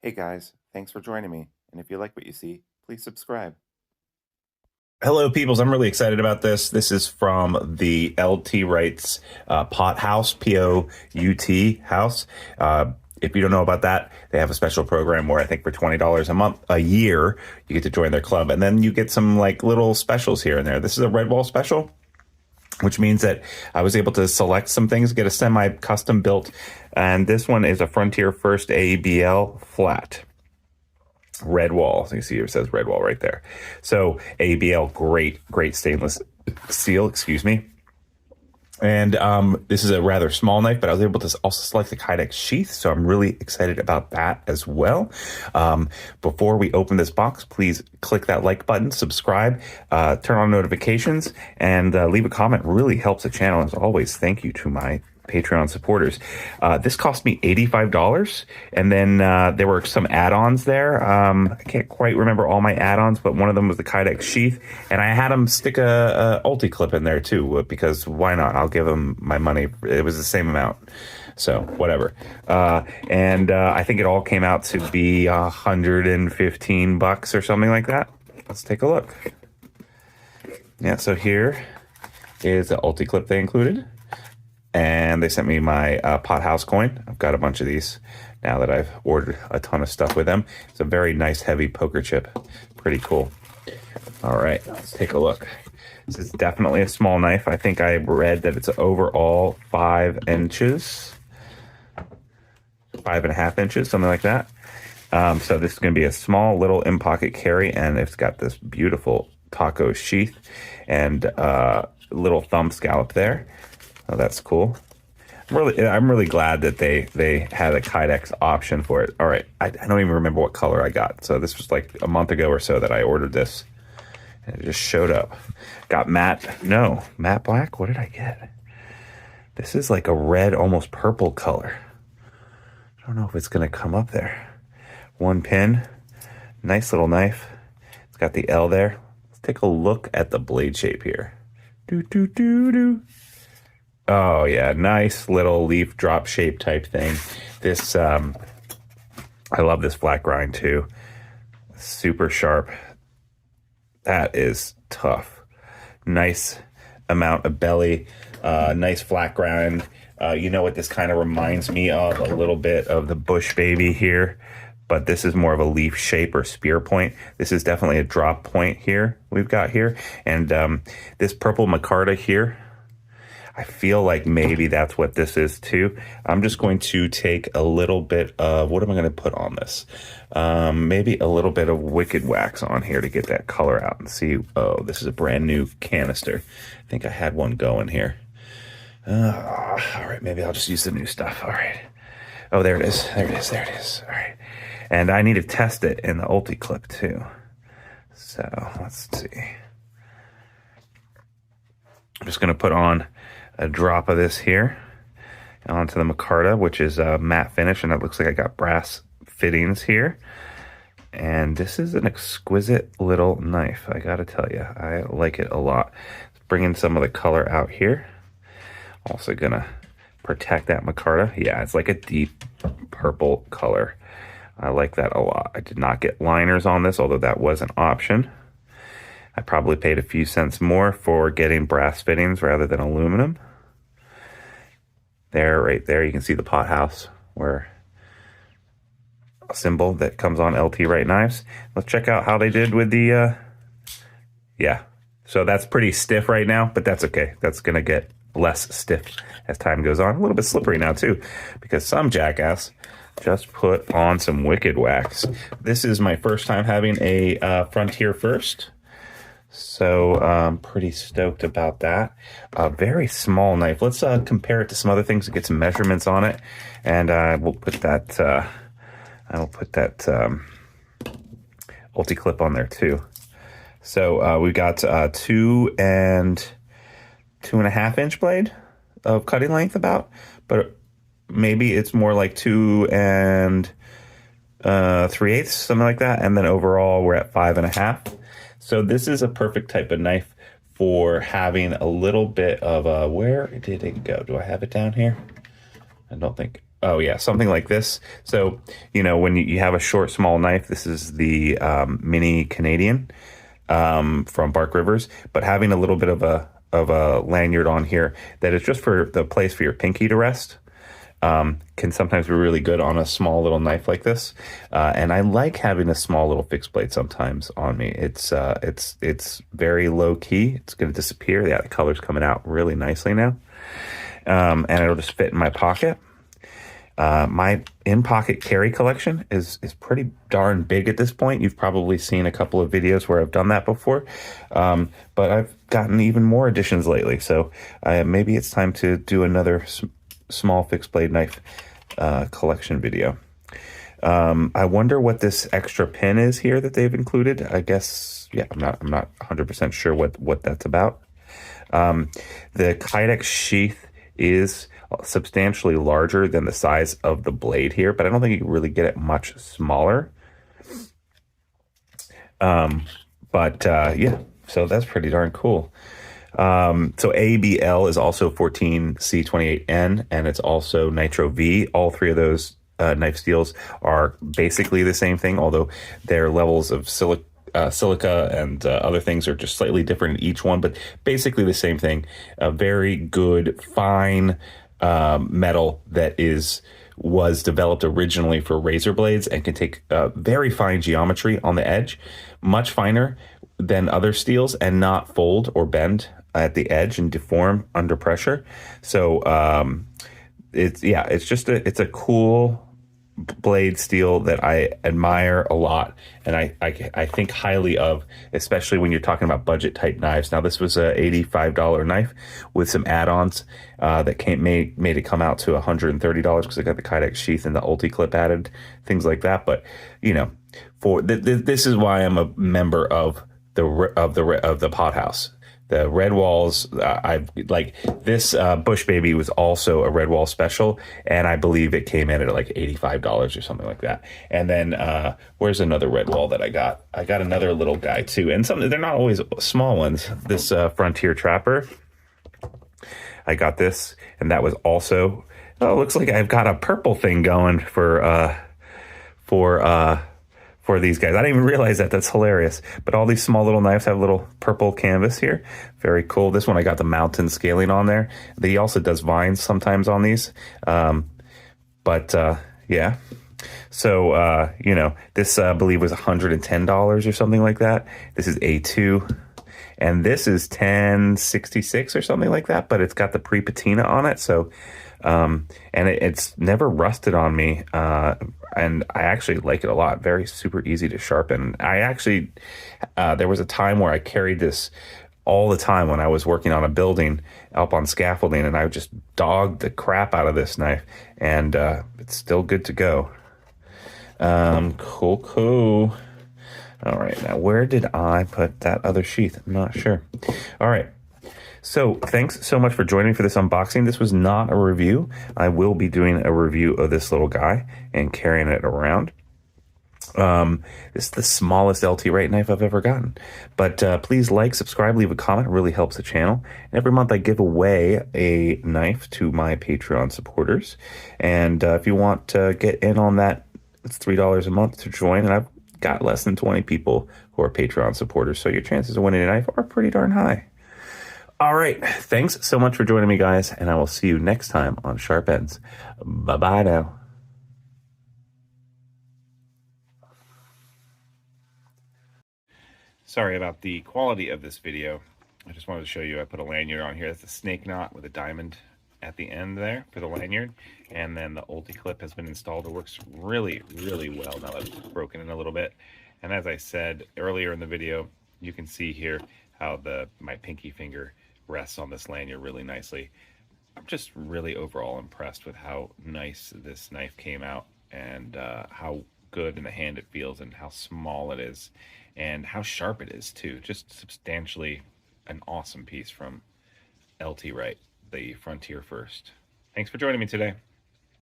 Hey guys, thanks for joining me. And if you like what you see, please subscribe. Hello, peoples. I'm really excited about this. This is from the LT Wright's Pout House, Pout House. If you don't know about that, they have a special program where I think for $20 a year, you get to join their club, and then you get some like little specials here and there. This is a Redwall special, which means that I was able to select some things, get a semi-custom built, and this one is a Frontier First AEB-L flat. Redwall. So you see here it says Redwall right there. So AEB-L, great stainless steel, excuse me. And this is a rather small knife, but I was able to also select the Kydex sheath, so I'm really excited about that as well. Before we open this box, please click that like button, subscribe, turn on notifications, and leave a comment. Really helps the channel. As always, thank you to my Patreon supporters. This cost me $85, and then there were some add-ons there. I can't quite remember all my add-ons, but one of them was the Kydex sheath, and I had them stick a ulti clip in there too, because why not? I'll give them my money. It was the same amount, so whatever. And I think it all came out to be $115 or something like that. Let's take a look. Yeah, so here is the ulti clip they included. And they sent me my Pout House coin. I've got a bunch of these now that I've ordered a ton of stuff with them. It's a very nice heavy poker chip. Pretty cool. All right, let's take a look. This is definitely a small knife. I think I read that it's overall 5 inches, 5.5 inches, something like that. So this is going to be a small little in-pocket carry, and it's got this beautiful taco sheath and little thumb scallop there. Oh, that's cool. I'm really glad that they had a Kydex option for it. All right, I don't even remember what color I got. So this was like a month ago or so that I ordered this, and it just showed up. Got matte black. What did I get? This is like a red, almost purple color. I don't know if it's gonna come up there. One pin, nice little knife. It's got the L there. Let's take a look at the blade shape here. Oh yeah, nice little leaf drop shape type thing. This, I love this flat grind too. Super sharp. That is tough. Nice amount of belly, nice flat grind. You know what this kind of reminds me of? A little bit of the Bush Baby here, but this is more of a leaf shape or spear point. This is definitely a drop point here we've got here. And this purple micarta here, I feel like maybe that's what this is too. I'm just going to take a little bit of, what am I going to put on this? Maybe a little bit of Wicked Wax on here to get that color out and see. Oh, this is a brand new canister. I think I had one going here. All right, maybe I'll just use the new stuff. All right. Oh, there it is. There it is. There it is. All right. And I need to test it in the ulti clip too. So let's see. I'm just going to put on a drop of this here onto the micarta, which is a matte finish, and it looks like I got brass fittings here. And this is an exquisite little knife, I gotta tell you. I like it a lot. Bringing some of the color out here. Also gonna protect that micarta. Yeah, it's like a deep purple color. I like that a lot. I did not get liners on this, although that was an option. I probably paid a few cents more for getting brass fittings rather than aluminum. There, right there, you can see the Pout House, where a symbol that comes on LT Wright knives. Let's check out how they did with the, yeah. So that's pretty stiff right now, but that's okay. That's gonna get less stiff as time goes on. A little bit slippery now too, because some jackass just put on some Wicked Wax. This is my first time having a Frontier First. So I'm pretty stoked about that. A very small knife. Let's compare it to some other things and get some measurements on it. And we'll put that, I will put that ulti clip on there too. So we've got 2 and 2.5 inch blade of cutting length about, but maybe it's more like 2 and 3/8, something like that. And then overall we're at 5.5. So this is a perfect type of knife for having a little bit of a, where did it go? Do I have it down here? I don't think, Oh yeah, something like this. So, when you have a short, small knife, this is the mini Canadian from Bark Rivers, but having a little bit of a lanyard on here that is just for the place for your pinky to rest can sometimes be really good on a small little knife like this. And I like having a small little fixed blade sometimes on me. It's very low key. It's going to disappear. Yeah, the color's coming out really nicely now. And it'll just fit in my pocket. My in-pocket carry collection is pretty darn big at this point. You've probably seen a couple of videos where I've done that before, but I've gotten even more additions lately. So maybe it's time to do another small fixed blade knife collection video. I wonder what this extra pin is here that they've included. I guess, yeah, I'm not 100% sure what that's about. The Kydex sheath is substantially larger than the size of the blade here, but I don't think you can really get it much smaller. Yeah, so that's pretty darn cool. So AEB-L is also 14C28N, and it's also Nitro V. All three of those knife steels are basically the same thing, although their levels of silica and other things are just slightly different in each one, but basically the same thing. A very good, fine metal that was developed originally for razor blades and can take very fine geometry on the edge, much finer than other steels, and not fold or bend at the edge and deform under pressure. So it's a cool blade steel that I admire a lot, and I think highly of, especially when you're talking about budget type knives. Now, this was a $85 knife with some add-ons that made it come out to $130 because I got the Kydex sheath and the ulti clip added, things like that. But this is why I'm a member of the Pout House. The red walls, I've like this Bush Baby was also a red wall special, and I believe it came in at like $85 or something like that. And then where's another red wall that I got? I got another little guy too, and they're not always small ones. This Frontier Trapper, I got this, and that was also. Oh, it looks like I've got a purple thing going for these guys. I didn't even realize that. That's hilarious. But all these small little knives have little purple canvas here. Very cool. This one I got the mountain scaling on there. He also does vines sometimes on these. Yeah. So, this I believe was $110 or something like that. This is A2. And this is 1066 or something like that, but it's got the pre-patina on it. So, and it's never rusted on me. And I actually like it a lot. Very super easy to sharpen. I actually, there was a time where I carried this all the time when I was working on a building up on scaffolding, and I just dogged the crap out of this knife, and it's still good to go. Cool. All right, now where did I put that other sheath? I'm not sure. All right. So thanks so much for joining me for this unboxing. This was not a review. I will be doing a review of this little guy and carrying it around. This is the smallest LT Wright knife I've ever gotten. But please like, subscribe, leave a comment. It really helps the channel. And every month I give away a knife to my Patreon supporters. And if you want to get in on that, it's $3 a month to join. And I've got less than 20 people who are Patreon supporters. So your chances of winning a knife are pretty darn high. All right. Thanks so much for joining me, guys, and I will see you next time on Sharp Ends. Bye-bye now. Sorry about the quality of this video. I just wanted to show you I put a lanyard on here. That's a snake knot with a diamond at the end there for the lanyard. And then the ulti clip has been installed. It works really, really well now that it's broken in a little bit. And as I said earlier in the video, you can see here how my pinky finger rests on this lanyard really nicely. I'm just really overall impressed with how nice this knife came out, and how good in the hand it feels, and how small it is, and how sharp it is too. Just substantially an awesome piece from LT Wright, the Frontier First. Thanks for joining me today.